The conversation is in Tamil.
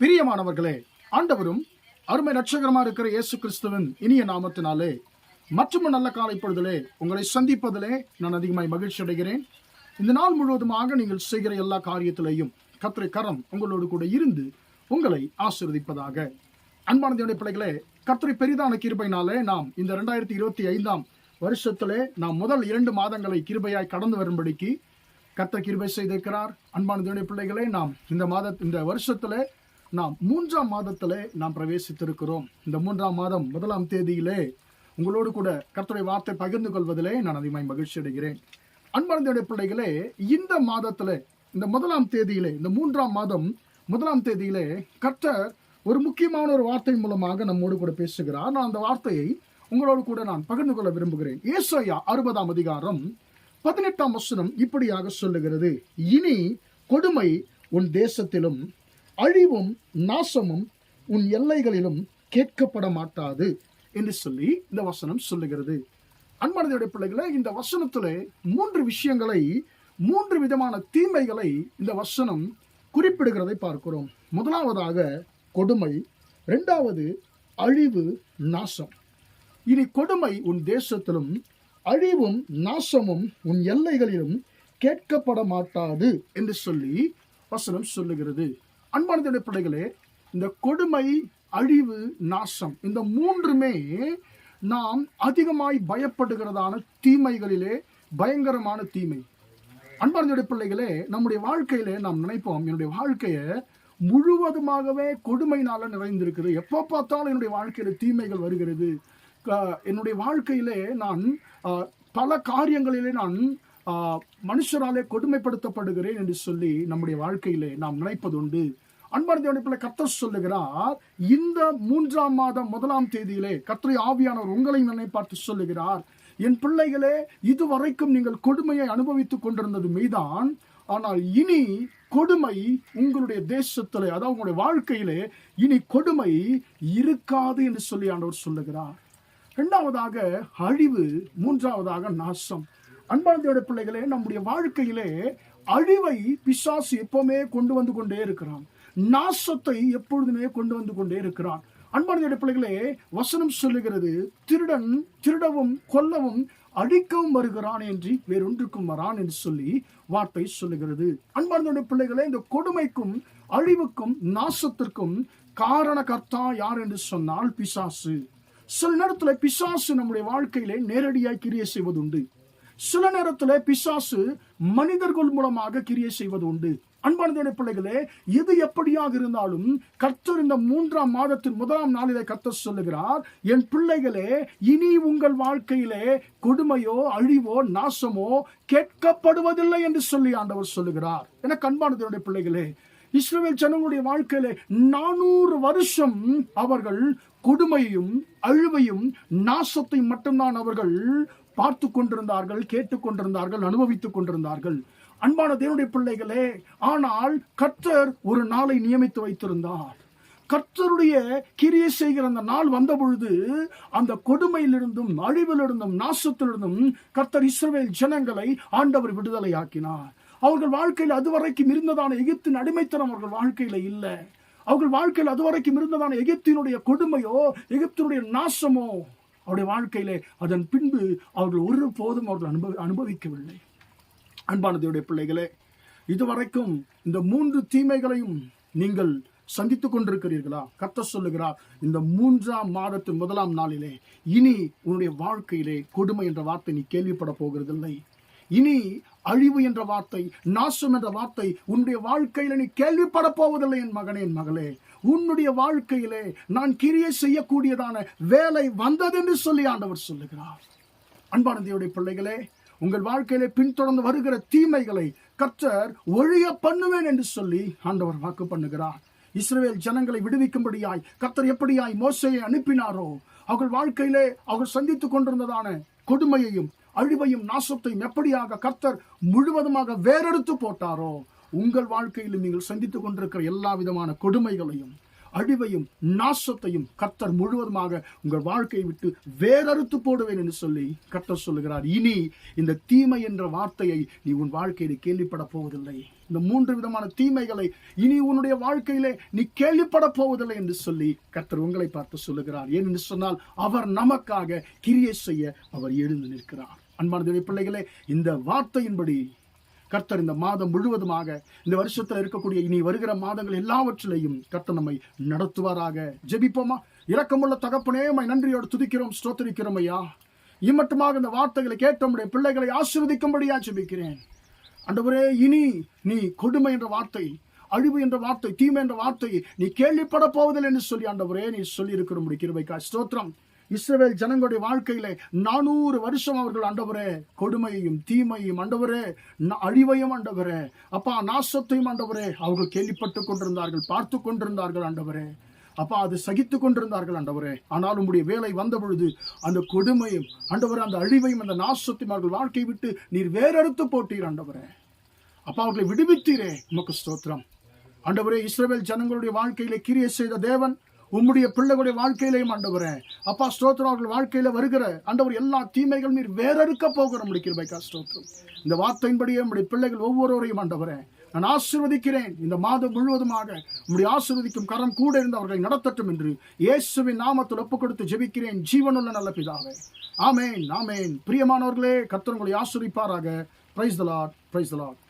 பிரியமானவர்களே, ஆண்டவரும் அருமை ரட்சகரமா இருக்கிற இயேசு கிறிஸ்துவின் இனிய நாமத்தினாலே மற்றும் நல்ல காலை பொழுதிலே உங்களை சந்திப்பதிலே நான் அதிகமாய் மகிழ்ச்சி அடைகிறேன். இந்த நாள் முழுவதுமாக நீங்கள் செய்கிற எல்லா காரியத்திலேயும் கர்த்தருடைய கரம் உங்களோடு கூட இருந்து உங்களை ஆசீர்வதிப்பதாக. அன்பான தேவனுடைய பிள்ளைகளே, கர்த்தருடைய பெரிதான கிருபையினாலே நாம் இந்த 2025 வருஷத்திலே நாம் முதல் 2 மாதங்களை கிருபையாய் கடந்து வரும்படிக்கு கர்த்தர் கிருபை செய்திருக்கிறார். அன்பான தேவனுடைய பிள்ளைகளே, நாம் இந்த வருஷத்திலே நாம் 3ஆம் மாதத்திலே நாம் பிரவேசித்திருக்கிறோம். இந்த 3ஆம் மாதம் 1ஆம் தேதியிலே உங்களோடு கூட கர்த்தருடைய வார்த்தை பகிர்ந்து கொள்வதிலே நான் அதிகமாய் மகிழ்ச்சி அடைகிறேன். அன்பார்ந்த பிள்ளைகளே, இந்த மாதத்திலே இந்த 1ஆம் தேதியிலே இந்த 3ஆம் மாதம் 1ஆம் தேதியிலே கர்த்தர் ஒரு முக்கியமான ஒரு வார்த்தை மூலமாக நம்மோடு கூட பேசுகிறார். நான் அந்த வார்த்தையை உங்களோடு கூட நான் பகிர்ந்து கொள்ள விரும்புகிறேன். ஏசாயா 60ஆம் அதிகாரம் 18ஆம் வசனம் இப்படியாக சொல்லுகிறது: இனி கொடுமை உன் தேசத்திலும் அழிவும் நாசமும் உன் எல்லைகளிலும் கேட்கப்பட மாட்டாது என்று சொல்லி இந்த வசனம் சொல்லுகிறது. அன்பான பிள்ளைகளை, இந்த வசனத்திலே 3 விஷயங்களை 3 விதமான தீமைகளை இந்த வசனம் குறிப்பிடுகிறதை பார்க்கிறோம். முதலாவதாக கொடுமை, 2வது அழிவு நாசம். இனி கொடுமை உன் தேசத்திலும் அழிவும் நாசமும் உன் எல்லைகளிலும் கேட்கப்பட மாட்டாது என்று சொல்லி வசனம் சொல்லுகிறது. அன்பான பிள்ளைகளே, இந்த கொடுமை, அழிவு, நாசம் இந்த 3மே நாம் அதிகமாய் பயப்படுகிறதான தீமைகளிலே பயங்கரமான தீமை. அன்பான பிள்ளைகளே, நம்முடைய வாழ்க்கையிலே நாம் நினைப்போம், என்னுடைய வாழ்க்கையை முழுவதுமாகவே கொடுமையினால நிறைந்திருக்கிறது, எப்போ பார்த்தாலும் என்னுடைய வாழ்க்கையில தீமைகள் வருகிறது, என்னுடைய வாழ்க்கையிலே நான் பல காரியங்களிலே நான் மனுஷராலே கொடுமைப்படுத்தப்படுகிறேன் என்று சொல்லி நம்முடைய வாழ்க்கையிலே நாம் நினைப்பதுண்டு. அன்பான தேவனுடைய பிள்ளை, கர்த்தர் சொல்லுகிறார், இந்த 3ஆம் மாதம் 1ஆம் தேதியிலே கர்த்தருடைய ஆவியானவர் உங்களை என்னை பார்த்து சொல்லுகிறார், என் பிள்ளைகளே, இதுவரைக்கும் நீங்கள் கொடுமையை அனுபவித்துக் கொண்டிருந்தது மெய்தான், ஆனால் இனி கொடுமை உங்களுடைய தேசத்திலே, அதாவது உங்களுடைய வாழ்க்கையிலே இனி கொடுமை இருக்காது என்று சொல்லி ஆண்டவர் சொல்லுகிறார். 2வதாக அழிவு, 3வதாக நாசம். அன்பான பிள்ளைகளே, நம்முடைய வாழ்க்கையிலே அழிவை பிசாசு எப்பவுமே கொண்டு வந்து கொண்டே இருக்கிறான், நாசத்தை எப்பொழுதுமே கொண்டு வந்து கொண்டே இருக்கிறான். அன்பான பிள்ளைகளே, வசனம் சொல்லுகிறது, திருடன் திருடவும் கொல்லவும் அழிக்கவும் வருகிறான் என்று வேறொன்றுக்கும் வரான் என்று சொல்லி வார்த்தை சொல்லுகிறது. அன்பான பிள்ளைகளே, இந்த கொடுமைக்கும் அழிவுக்கும் நாசத்திற்கும் காரணகர்த்தா யார் என்று சொன்னால் பிசாசு. சில நேரத்தில் பிசாசு நம்முடைய வாழ்க்கையிலே நேரடியாய் கிரியை செய்வதுண்டு, சில நேரத்தில் பிசாசு மனிதர்கள் மூலமாக கிரியை செய்வது உண்டு. அன்பான பிள்ளைகளே, எது எப்படியாக இருந்தாலும் கர்த்தர் இந்த 3ஆம் மாதத்தின் 1ஆம் நாளிலே கர்த்தர் சொல்லுகிறார், என் பிள்ளைகளே, இனி உங்கள் வாழ்க்கையிலே கொடுமையோ அழிவோ நாசமோ கேட்கப்படுவதில்லை என்று சொல்லி ஆண்டவர் சொல்லுகிறார். எனக்கு அன்பான பிள்ளைகளே, இஸ்ரவேல் ஜனங்களுடைய வாழ்க்கையிலே 400 வருஷம் அவர்கள் கொடுமையும் அழிவையும் நாசத்தை மட்டும்தான் அவர்கள் பார்த்து கொண்டிருந்தார்கள், கேட்டுக்கொண்டிருந்தார்கள், அனுபவித்துக் கொண்டிருந்தார்கள். அன்பான தேவனுடைய பிள்ளைகளே, ஆனால் கர்த்தர் ஒரு நாளை நியமித்து வைத்திருந்தார். கர்த்தருடைய கிரியை செய்கிற அந்த நாள் வந்த பொழுது அந்த கொடுமையிலிருந்தும் அழிவிலிருந்தும் நாசத்திலிருந்தும் கர்த்தர் இஸ்ரவேல் ஜனங்களை ஆண்டவர் விடுதலை ஆக்கினார். அவர்கள் வாழ்க்கையில் அதுவரைக்கும் இருந்ததான எகிப்தின் அடிமைத்தனம் அவர்கள் வாழ்க்கையில இல்லை. அவர்கள் வாழ்க்கையில் அதுவரைக்கும் இருந்ததான எகிப்தினுடைய கொடுமையோ எகிப்தினுடைய நாசமோ அவருடைய வாழ்க்கையிலே அதன் பின்பு அவர்கள் ஒருபோதும் அவர்கள் அனுபவிக்கவில்லை. அன்பான தேவனுடைய பிள்ளைகளே, இதுவரைக்கும் இந்த 3 தீமைகளையும் நீங்கள் சந்தித்துக் கொண்டிருக்கிறீர்களா? கர்த்தர் சொல்லுகிறார், இந்த 3ஆம் மாதத்தின் 1ஆம் நாளிலே இனி உன்னுடைய வாழ்க்கையிலே கொடுமை என்ற வார்த்தை நீ கேள்விப்பட போகிறதில்லை. இனி அழிவு என்ற வார்த்தை, நாசம் என்ற வார்த்தை உன்னுடைய வாழ்க்கையில நீ கேள்விப்பட போவதில்லை. என் மகனே, என் மகளே, உன்னுடைய வாழ்க்கையிலே நான் கிரியை செய்யக்கூடியதான வேலை வந்தது என்று சொல்லி ஆண்டவர் சொல்லுகிறார். அன்பான தேவனுடைய பிள்ளைகளே, உங்கள் வாழ்க்கையிலே பின்தொடர்ந்து வருகிற தீமைகளை கர்த்தர் ஒழிய பண்ணுவேன் என்று சொல்லி ஆண்டவர் வாக்கு பண்ணுகிறார். இஸ்ரவேல் ஜனங்களை விடுவிக்கும்படியாய் கர்த்தர் எப்படியாய் மோசேயை அனுப்பினாரோ, அவர்கள் வாழ்க்கையிலே அவர்கள் சந்தித்துக் கொண்டிருந்ததான கொடுமையையும் அழிவையும் நாசத்தையும் எப்படியாக கர்த்தர் முழுவதுமாக வேறெடுத்து போட்டாரோ, உங்கள் வாழ்க்கையில் நீங்கள் சந்தித்துக் கொண்டிருக்கிற எல்லா விதமான கொடுமைகளையும் அழிவையும் நாசத்தையும் கர்த்தர் முழுவதுமாக உங்கள் வாழ்க்கையை விட்டு வேறறுத்து போடுவேன் என்று சொல்லி கர்த்தர் சொல்லுகிறார். இனி இந்த தீமை என்ற வார்த்தையை நீ உன் வாழ்க்கையில் கேள்விப்பட போவதில்லை. இந்த 3 விதமான தீமைகளை இனி உன்னுடைய வாழ்க்கையிலே நீ கேள்விப்பட போவதில்லை என்று சொல்லி கர்த்தர் உங்களை பார்த்து சொல்லுகிறார். ஏனென்று சொன்னால் அவர் நமக்காக கிரியை செய்ய அவர் எழுந்து நிற்கிறார். அன்பான தேவ பிள்ளைகளே, இந்த வார்த்தையின்படி கர்த்தர் இந்த மாதம் முழுவதுமாக, இந்த வருஷத்தில் இருக்கக்கூடிய இனி வருகிற மாதங்கள் எல்லாவற்றிலையும் கர்த்தர் நம்மை நடத்துவாராக. ஜெபிப்போமா? இரக்கமுள்ள தகப்பனே, உம்மை நன்றியோடு துதிக்கிறோம், ஸ்தோத்திரிக்கிறோம் ஐயா. இம்மட்டுமாக இந்த வார்த்தைகளை கேட்ட நம்முடைய பிள்ளைகளை ஆசீர்வதிக்கும்படியா ஜெபிக்கிறேன். ஆண்டவரே, இனி நீ கொடுமை என்ற வார்த்தை, அழிவு என்ற வார்த்தை, தீமை என்ற வார்த்தை நீ கேள்விப்பட போவதில்லை என்று சொல்லி ஆண்டவரே நீ சொல்லி இருக்கிற கிருபைக்காய் ஸ்தோத்திரம். இஸ்ரவேல் ஜனங்களுடைய வாழ்க்கையிலே 400 வருஷம் அவர்கள் ஆண்டவரே கொடுமையையும் தீமையும் ஆண்டவரே அழிவையும் ஆண்டவரே அப்பா நாசத்தையும் ஆண்டவரே அவர்கள் கேள்விப்பட்டு கொண்டிருந்தார்கள், பார்த்து கொண்டிருந்தார்கள் ஆண்டவரே. அப்பா அது சகித்து கொண்டிருந்தார்கள் ஆண்டவரே. ஆனால் உம்முடைய வேலை வந்த பொழுது அந்த கொடுமையும் ஆண்டவரே அந்த அழிவையும் அந்த நாசத்தையும் அவர்கள் வாழ்க்கை விட்டு நீர் வேறறுத்து போட்டீர் ஆண்டவரே. அப்பா அவர்களை விடுவித்தீரே, உமக்கு ஸ்தோத்திரம் ஆண்டவரே. இஸ்ரவேல் ஜனங்களுடைய வாழ்க்கையிலே கிரியை செய்த தேவன் உம்முடைய பிள்ளைகளுடைய வாழ்க்கையிலேயும் ஆண்டவரே அப்பா ஸ்தோத்திரம் அவர்கள் வாழ்க்கையில வருகிற ஆண்டவர் எல்லா தீமைகள் நீர் வேறறுக்க போகிற கிருபைக்கா ஸ்தோத்திரம். இந்த வார்த்தையின்படியே உம்முடைய பிள்ளைகள் ஒவ்வொருவரையும் ஆண்டவரே நான் ஆசீர்வதிக்கிறேன். இந்த மாதம் முழுவதுமாக உம்முடைய ஆசீர்வதிக்கும் கரம் கூட இருந்து அவர்களை நடத்தட்டும் என்று இயேசுவின் நாமத்தில் ஒப்புக் கொடுத்து ஜெபிக்கிறேன் ஜீவனுள்ள நல்ல பிதாவே. ஆமேன், ஆமேன். பிரியமானவர்களே, கர்த்தர் உங்களை ஆசீர்வதிப்பாராக. Praise the Lord, praise the Lord.